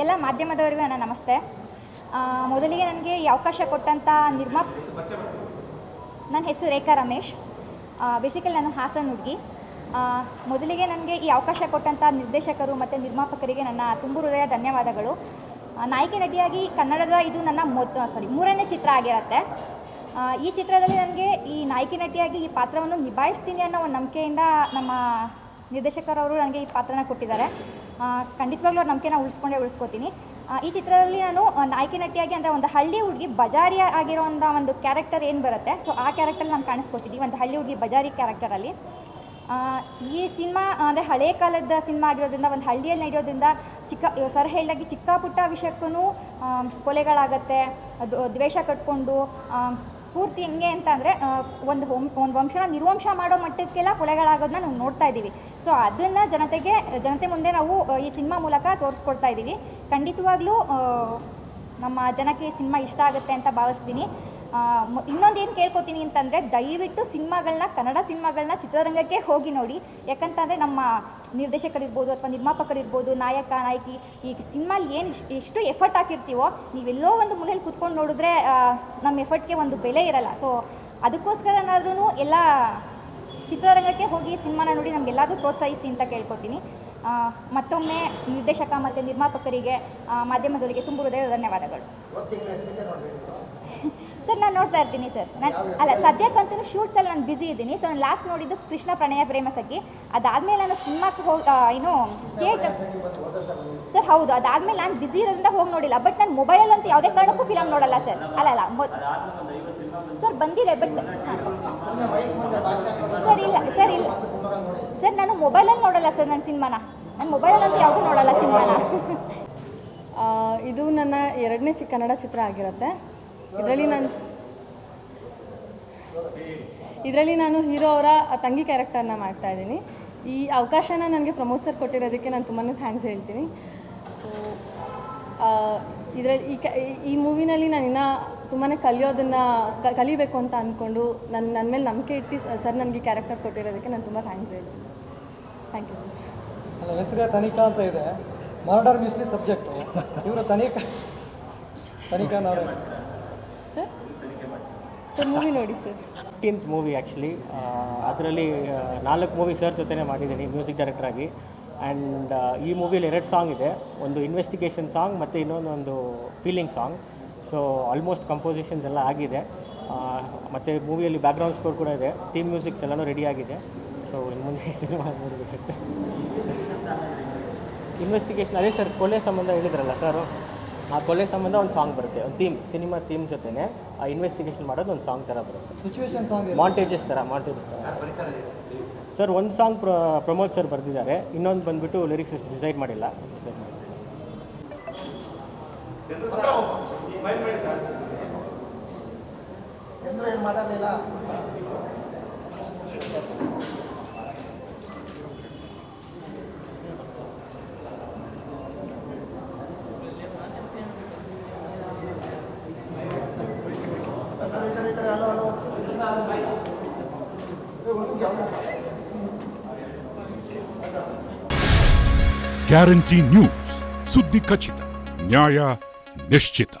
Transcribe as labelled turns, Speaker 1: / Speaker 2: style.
Speaker 1: ಎಲ್ಲ ಮಾಧ್ಯಮದವರಿಗೂ ನನ್ನ ನಮಸ್ತೆ. ಮೊದಲಿಗೆ ನನಗೆ ಈ ಅವಕಾಶ ಕೊಟ್ಟಂಥ ನನ್ನ ಹೆಸರು ರೇಖಾ ರಮೇಶ್. ಬೇಸಿಕಲಿ ನಾನು ಹಾಸನ ಹುಡುಗಿ. ಮೊದಲಿಗೆ ನನಗೆ ಈ ಅವಕಾಶ ಕೊಟ್ಟಂಥ ನಿರ್ದೇಶಕರು ಮತ್ತು ನಿರ್ಮಾಪಕರಿಗೆ ನನ್ನ ತುಂಬು ಹೃದಯ ಧನ್ಯವಾದಗಳು. ನಾಯಕಿ ನಟಿಯಾಗಿ ಕನ್ನಡದ ಇದು ನನ್ನ ಮೂರನೇ ಚಿತ್ರ ಆಗಿರುತ್ತೆ. ಈ ಚಿತ್ರದಲ್ಲಿ ನನಗೆ ಈ ನಾಯಕಿ ನಟಿಯಾಗಿ ಈ ಪಾತ್ರವನ್ನು ನಿಭಾಯಿಸ್ತೀನಿ ಅನ್ನೋ ಒಂದು ನಂಬಿಕೆಯಿಂದ ನಮ್ಮ ನಿರ್ದೇಶಕರವರು ನನಗೆ ಈ ಪಾತ್ರನ ಕೊಟ್ಟಿದ್ದಾರೆ. ಖಂಡಿತವಾಗ್ಲೂ ಅವ್ರ ನಂಬಿಕೆನ ಉಳಿಸ್ಕೋತೀನಿ. ಈ ಚಿತ್ರದಲ್ಲಿ ನಾನು ನಾಯಕಿ ನಟಿಯಾಗಿ ಅಂದರೆ ಒಂದು ಹಳ್ಳಿ ಹುಡುಗಿ ಬಜಾರಿ ಆಗಿರೋಂಥ ಒಂದು ಕ್ಯಾರೆಕ್ಟರ್ ಏನು ಬರುತ್ತೆ, ಸೊ ಆ ಕ್ಯಾರೆಕ್ಟರ್ ನಾನು ಕಾಣಿಸ್ಕೊತಿದ್ದೀನಿ, ಒಂದು ಹಳ್ಳಿ ಹುಡುಗಿ ಬಜಾರಿ ಕ್ಯಾರೆಕ್ಟರಲ್ಲಿ. ಈ ಸಿನಿಮಾ ಅಂದರೆ ಹಳೇ ಕಾಲದ ಸಿನಿಮಾ ಆಗಿರೋದ್ರಿಂದ, ಒಂದು ಹಳ್ಳಿಯಲ್ಲಿ ನಡೆಯೋದ್ರಿಂದ ಸರ್ ಹೇಳಿದಾಗೆ ಚಿಕ್ಕ ಪುಟ್ಟ ವಿಷಯಕ್ಕೂ ಕೊಲೆಗಳಾಗತ್ತೆ, ದ್ವೇಷ ಕಟ್ಕೊಂಡು ಪೂರ್ತಿ ಹೆಂಗೆ ಅಂತ ಅಂದರೆ ಒಂದು ವಂಶನ ನಿರ್ವಂಶ ಮಾಡೋ ಮಟ್ಟಕ್ಕೆಲ್ಲ ಕೊಲೆಗಳಾಗೋದನ್ನ ನಾವು ನೋಡ್ತಾ ಇದ್ದೀವಿ. ಸೊ ಅದನ್ನು ಜನತೆ ಮುಂದೆ ನಾವು ಈ ಸಿನಿಮಾ ಮೂಲಕ ತೋರಿಸ್ಕೊಡ್ತಾ ಇದ್ದೀವಿ. ಖಂಡಿತವಾಗ್ಲೂ ನಮ್ಮ ಜನಕ್ಕೆ ಈ ಸಿನಿಮಾ ಇಷ್ಟ ಆಗುತ್ತೆ ಅಂತ ಭಾವಿಸ್ತೀನಿ. ಇನ್ನೊಂದು ಏನು ಕೇಳ್ಕೊತೀನಿ ಅಂತಂದರೆ, ದಯವಿಟ್ಟು ಕನ್ನಡ ಸಿನಿಮಾಗಳನ್ನ ಚಿತ್ರರಂಗಕ್ಕೆ ಹೋಗಿ ನೋಡಿ. ಯಾಕಂತಂದರೆ ನಮ್ಮ ನಿರ್ದೇಶಕರಿರ್ಬೋದು ಅಥವಾ ನಿರ್ಮಾಪಕರಿರ್ಬೋದು, ನಾಯಕ ನಾಯಕಿ ಈ ಸಿನಿಮಾಲಿ ಎಷ್ಟು ಎಫರ್ಟ್ ಹಾಕಿರ್ತೀವೋ, ನೀವೆಲ್ಲೋ ಒಂದು ಮೂಲೆಯಲ್ಲಿ ಕೂತ್ಕೊಂಡು ನೋಡಿದ್ರೆ ನಮ್ಮ ಎಫರ್ಟ್ಗೆ ಒಂದು ಬೆಲೆ ಇರಲ್ಲ. ಸೊ ಅದಕ್ಕೋಸ್ಕರನಾದ್ರೂ ಎಲ್ಲ ಚಿತ್ರರಂಗಕ್ಕೆ ಹೋಗಿ ಸಿನಿಮಾನ ನೋಡಿ ನಮಗೆಲ್ಲರಿಗೂ ಪ್ರೋತ್ಸಾಹಿಸಿ ಅಂತ ಕೇಳ್ಕೊತೀನಿ. ಮತ್ತೊಮ್ಮೆ ನಿರ್ದೇಶಕ ಮತ್ತು ನಿರ್ಮಾಪಕರಿಗೆ, ಮಾಧ್ಯಮದವರಿಗೆ ತುಂಬ ಹೃದಯದ ಧನ್ಯವಾದಗಳು. ಸರ್ ನಾನು ನೋಡ್ತಾ ಇರ್ತೀನಿ ಸರ್. ಸದ್ಯಕ್ಕಂತೂ ಶೂಟ್ಸಲ್ಲಿ ನಾನು ಬ್ಯುಸಿ ಇದ್ದೀನಿ. ಸೊ ನಾನು ಲಾಸ್ಟ್ ನೋಡಿದ್ದು ಕೃಷ್ಣ ಪ್ರಣಯ ಪ್ರೇಮ ಸಖಿ. ಅದಾದಮೇಲೆ ನಾನು ಸಿನಿಮಾಕ್ಕೆ ಥಿಯೇಟ್ರ್ ಸರ್. ಹೌದು, ಅದಾದಮೇಲೆ ನಾನು ಬ್ಯುಸಿ ಇರೋದ್ರಿಂದ ಹೋಗಿ ನೋಡಿಲ್ಲ. ಬಟ್ ನಾನು ಮೊಬೈಲಲ್ಲಂತೂ ಯಾವುದೇ ಕಾರಣಕ್ಕೂ ಫಿಲಮ್ ನೋಡಲ್ಲ ಸರ್. ಸರ್ ಬಂದಿದೆ, ಬಟ್ ಸರ್ ನಾನು ಮೊಬೈಲಲ್ಲಿ ನೋಡಲ್ಲ ಸರ್. ನಾನು ಮೊಬೈಲಲ್ಲಂತೂ ಯಾವುದೂ ನೋಡಲ್ಲ ಸಿನಿಮಾನ.
Speaker 2: ಇದು ನನ್ನ 2ನೇ ಕನ್ನಡ ಚಿತ್ರ ಆಗಿರುತ್ತೆ. ಇದರಲ್ಲಿ ನಾನು ಹೀರೋ ಅವರ ತಂಗಿ ಕ್ಯಾರೆಕ್ಟರ್ನ ಮಾಡ್ತಾಯಿದ್ದೀನಿ. ಈ ಅವಕಾಶನ ನನಗೆ ಪ್ರಮೋದ್ ಸರ್ ಕೊಟ್ಟಿರೋದಕ್ಕೆ ನಾನು ತುಂಬಾ ಥ್ಯಾಂಕ್ಸ್ ಹೇಳ್ತೀನಿ. ಸೊ ಇದರಲ್ಲಿ ಈ ಮೂವಿನಲ್ಲಿ ನಾನು ಇನ್ನೂ ತುಂಬಾ ಕಲಿಬೇಕು ಅಂತ ಅಂದ್ಕೊಂಡು ನನ್ನ ಮೇಲೆ ನಂಬಿಕೆ ಇಟ್ಟು ಸರ್ ನನಗೆ ಕ್ಯಾರೆಕ್ಟರ್ ಕೊಟ್ಟಿರೋದಕ್ಕೆ ನಾನು ತುಂಬ ಥ್ಯಾಂಕ್ಸ್ ಹೇಳ್ತೀನಿ. Thank you sir.
Speaker 3: ನನ್ನ ಹೆಸರು ತನಿಖಾ ಅಂತ ಇದೆ. Murder mystery subject. ಇವರು ತನಿಖಾ
Speaker 2: ಸರ್ ಮೂವಿ ನೋಡಿ ಸರ್.
Speaker 4: 15th movie actually. ಅದರಲ್ಲಿ 4 ಮೂವಿ ಸರ್ ಜೊತೆನೇ ಮಾಡಿದ್ದೀನಿ ಮ್ಯೂಸಿಕ್ ಡೈರೆಕ್ಟ್ರಾಗಿ. ಆ್ಯಂಡ್ ಈ ಮೂವಿಯಲ್ಲಿ 2 ಸಾಂಗ್ ಇದೆ. ಒಂದು ಇನ್ವೆಸ್ಟಿಗೇಷನ್ ಸಾಂಗ್ ಮತ್ತು ಇನ್ನೊಂದು feeling song. So almost compositions ಎಲ್ಲ ಆಗಿದೆ. ಮತ್ತು ಮೂವಿಯಲ್ಲಿ ಬ್ಯಾಕ್ಗ್ರೌಂಡ್ ಸ್ಕೋರ್ ಕೂಡ ಇದೆ. ಥೀಮ್ ಮ್ಯೂಸಿಕ್ಸ್ ಎಲ್ಲನೂ ರೆಡಿ ಆಗಿದೆ. ಸೊ ಇನ್ನು ಮುಂದೆ ಸಿನಿಮಾ ನೋಡಬೇಕಂತೆ. ಇನ್ವೆಸ್ಟಿಗೇಷನ್ ಅದೇ ಸರ್, ಕೊಲೆ ಸಂಬಂಧ ಹೇಳಿದ್ರಲ್ಲ ಸರ್, ಆ ಕೊಲೆ ಸಂಬಂಧ ಒಂದು ಸಾಂಗ್ ಬರುತ್ತೆ. ಒಂದು ಸಿನಿಮಾ ಥೀಮ್ ಜೊತೆನೇ ಆ ಇನ್ವೆಸ್ಟಿಗೇಷನ್ ಮಾಡೋದು ಒಂದು ಸಾಂಗ್ ಥರ ಬರುತ್ತೆ.
Speaker 3: ಸಿಚುವೇಶನ್ ಸಾಂಗ್,
Speaker 4: ಮಾಂಟೇಜಸ್ ಥರ ಸರ್. ಒಂದು ಸಾಂಗ್ ಪ್ರಮೋದ್ ಸರ್ ಬರೆದಿದ್ದಾರೆ, ಇನ್ನೊಂದು ಬಂದುಬಿಟ್ಟು ಲಿರಿಕ್ಸ್ ಎಷ್ಟು ಡಿಸೈಡ್ ಮಾಡಿಲ್ಲ.
Speaker 5: ಗ್ಯಾರಂಟಿ ನ್ಯೂಸ್, ಸುದ್ದಿ ಖಚಿತ, ನ್ಯಾಯ ನಿಶ್ಚಿತ.